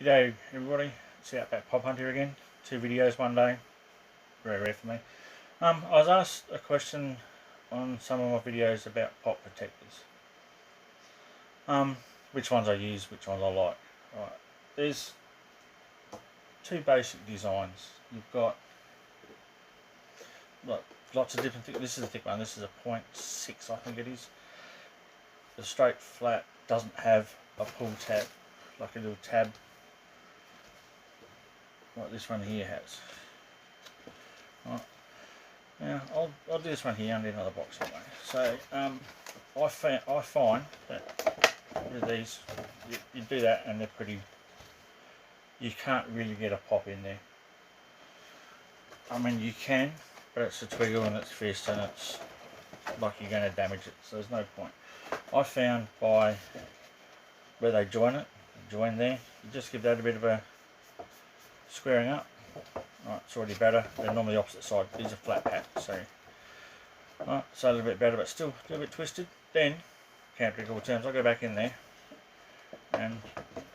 G'day everybody, it's Outback Pop Hunt here again. 2 videos one day, very rare for me. I was asked a question on some of my videos about pop protectors. Which ones I use, which ones I like. Right. There's two basic designs. You've got lots of different things. This is a thick one, this is a 0.6 I think it is. The straight flat doesn't have a pull tab, like a little tab like this one here has. Right. Now I'll do this one here under another box anyway. So I find that with these you do that and they're pretty. You can't really get a pop in there. I mean you can, but it's a twiggle and it's fist and it's like you're going to damage it. So there's no point. I found by where they join there, you just give that a bit of a squaring up. Right, it's already better. They're normally opposite side. These are flat pack, so right, so a little bit better, but still a little bit twisted. Then, counter-trickle terms, I go back in there and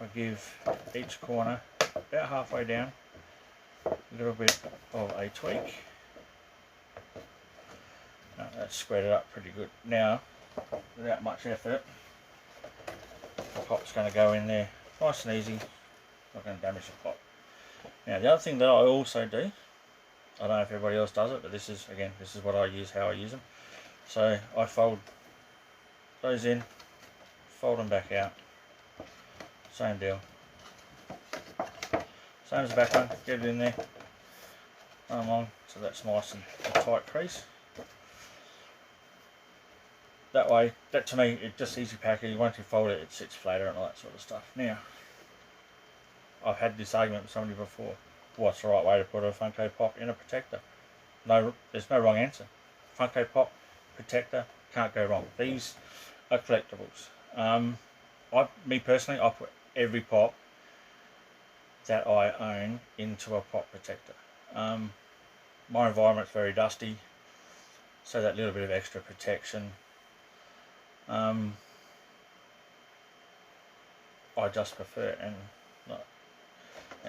I give each corner about halfway down a little bit of a tweak. That's squared it up pretty good. Now, without much effort, the pop's going to go in there nice and easy. Not going to damage the pop. Now the other thing that I also do, I don't know if everybody else does it, but this is what I use, how I use them. So I fold those in, fold them back out, same deal. Same as the back one, get it in there, run along so that's nice and a tight crease. That way, that to me, it's just easy packing. Once you fold it, it sits flatter and all that sort of stuff. Now, I've had this argument with somebody before. What's the right way to put a Funko Pop in a protector? No, there's no wrong answer. Funko Pop, protector, can't go wrong. These are collectibles. Me personally, I put every pop that I own into a pop protector. My environment's very dusty, so that little bit of extra protection. I just prefer it, and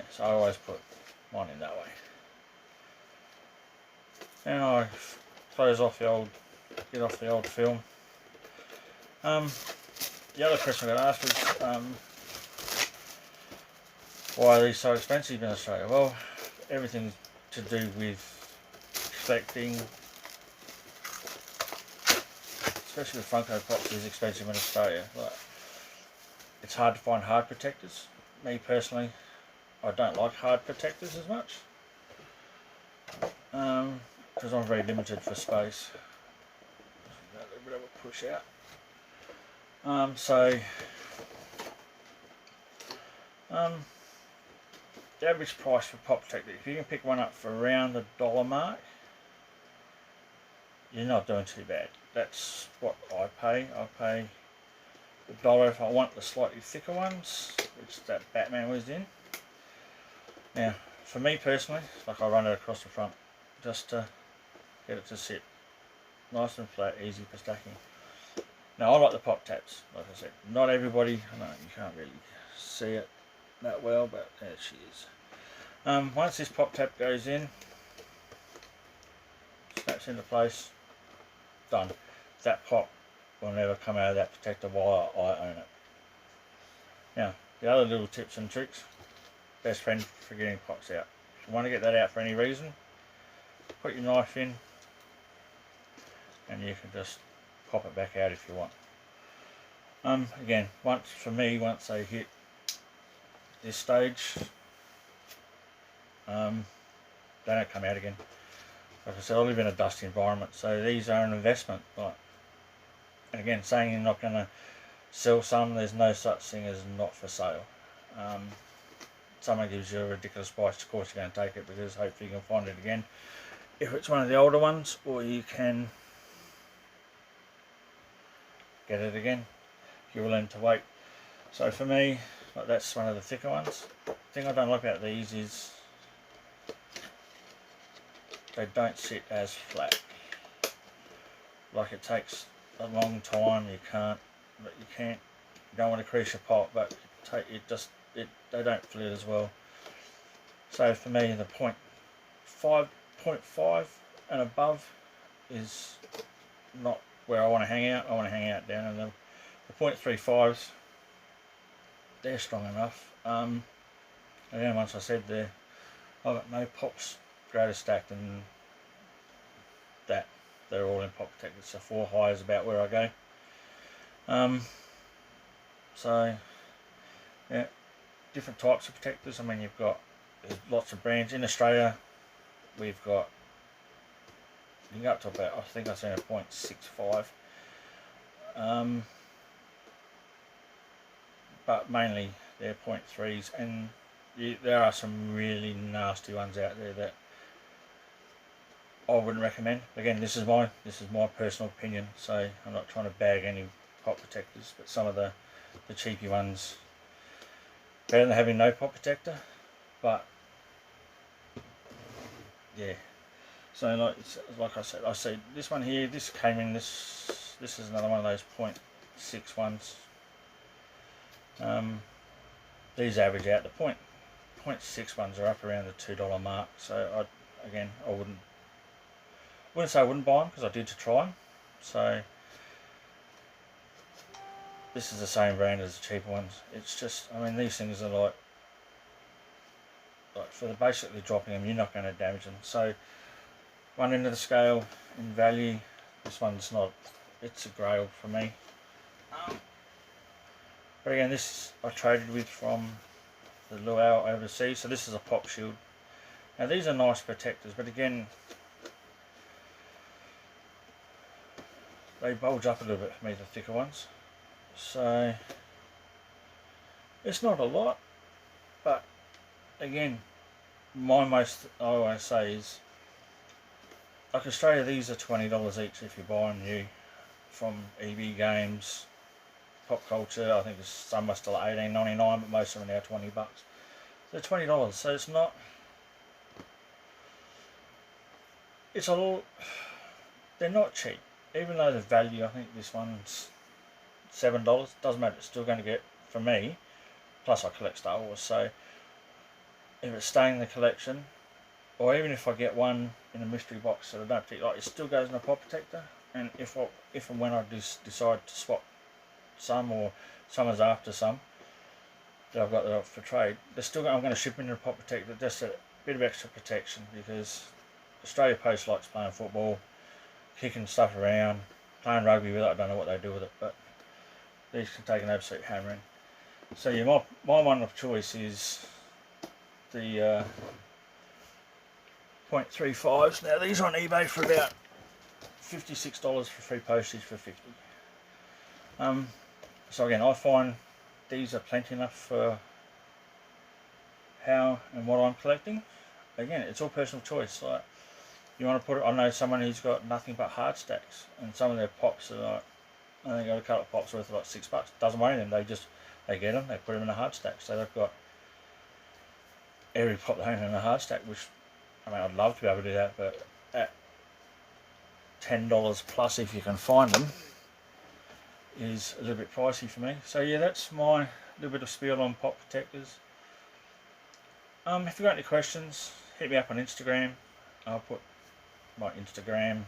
so I always put mine in that way. And I close off get off the old film. The other question I got asked was why are these so expensive in Australia? Well, everything to do with collecting, especially with Funko Pops, is expensive in Australia. Like, it's hard to find hard protectors. Me personally, I don't like hard protectors as much because I'm very limited for space. A little bit of a push out. The average price for pop protector, if you can pick one up for around the $1 mark, you're not doing too bad. That's what I pay. I pay $1 if I want the slightly thicker ones, which that Batman was in. Now, for me personally, like I run it across the front just to get it to sit nice and flat, easy for stacking. Now I like the pop tabs, like I said. Not everybody, no, you can't really see it that well, but there she is. Once this pop tab goes in, snaps into place, done. That pop will never come out of that protector while I own it. Now, the other little tips and tricks, best friend for getting pops out. If you want to get that out for any reason, put your knife in and you can just pop it back out if you want. Again, once they hit this stage, they don't come out again. Like I said, I live in a dusty environment, so these are an investment. Like, and again, saying you're not going to sell some, there's no such thing as not for sale. Someone gives you a ridiculous price, of course you're going to take it, because hopefully you can find it again if it's one of the older ones, or you can get it again if you're willing to wait. So for me, like, that's one of the thicker ones. The thing I don't like about these is they don't sit as flat. Like, it takes a long time. You don't want to crease your pot, but it just they don't flit as well. So for me, the 0.5 and above is not where I want to hang out. I want to hang out down in the 0.35s. They're strong enough. Again, once I said I've got no pops greater stack than that. They're all in pop protectors, so 4 high is about where I go. So yeah, different types of protectors. I mean, there's lots of brands in Australia. We've got, you can go up to about, I think I've seen a 0.65, but mainly they're 0.3s, and there are some really nasty ones out there that I wouldn't recommend. Again, this is my personal opinion, so I'm not trying to bag any pop protectors, but some of the cheapy ones, better than having no pop protector. But yeah, so like I said, this one here, this came in, this is another one of those 0.6 ones. These average out. The 0.6 ones are up around the $2 mark, so I wouldn't say I wouldn't buy them, because I did to try them. So this is the same brand as the cheaper ones. It's just, I mean, these things are like for basically dropping them, you're not going to damage them. So one end of the scale in value, this one's not, it's a grail for me. But again, this I traded with from the luau overseas, so this is a pop shield. Now these are nice protectors, but again, they bulge up a little bit for me, the thicker ones. So it's not a lot, but again, I always say is, like Australia, these are $20 each if you buy them new from EB Games, Pop Culture. I think some are still $18.99, but most of them are now $20. So $20. So it's not. It's a little. They're not cheap, even though the value. I think this one's $7. Doesn't matter. It's still going to get, for me. Plus, I collect Star Wars, so if it's staying in the collection, or even if I get one in a mystery box that I don't particularly like, it still goes in a pop protector. And if and when I decide to swap some, or someone's after some that I've got that for trade, I'm going to ship in a pop protector, just a bit of extra protection, because Australia Post likes playing football, kicking stuff around, playing rugby with it. I don't know what they do with it, but these can take an absolute hammering. So yeah, my one of choice is the 0.35s. Now these are on eBay for about $56 for free postage for 50. So again, I find these are plenty enough for how and what I'm collecting. Again, it's all personal choice. Like, you want to put it, I know someone who's got nothing but hard stacks, and some of their pops are like, I think got a couple of pops worth like $6. Doesn't worry them. They get them, they put them in a hard stack. So they've got every pop they own in a hard stack, which, I mean, I'd love to be able to do that, but at $10 plus, if you can find them, is a little bit pricey for me. So yeah, that's my little bit of spiel on pop protectors. If you've got any questions, hit me up on Instagram. I'll put my Instagram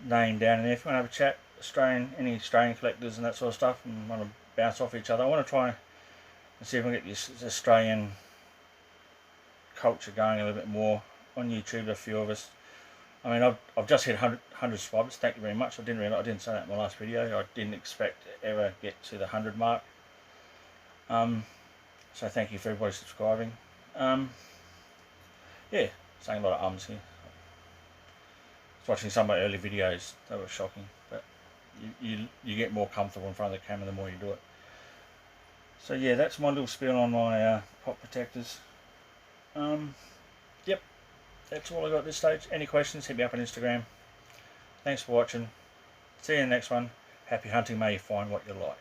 name down in there if you want to have a chat. Any Australian collectors and that sort of stuff, and want to bounce off each other. I want to try and see if I can get this Australian culture going a little bit more on YouTube. A few of us. I mean, I've just hit 100 subscribers. Thank you very much. I didn't say that in my last video. I didn't expect to ever get to the 100 mark. So thank you for everybody subscribing. Yeah, saying a lot of ums here. I was watching some of my early videos. They were shocking, but you get more comfortable in front of the camera the more you do it. So yeah, that's my little spiel on my pop protectors. Yep, that's all I got at this stage. Any questions, hit me up on Instagram. Thanks for watching. See you in the next one. Happy hunting. May you find what you like.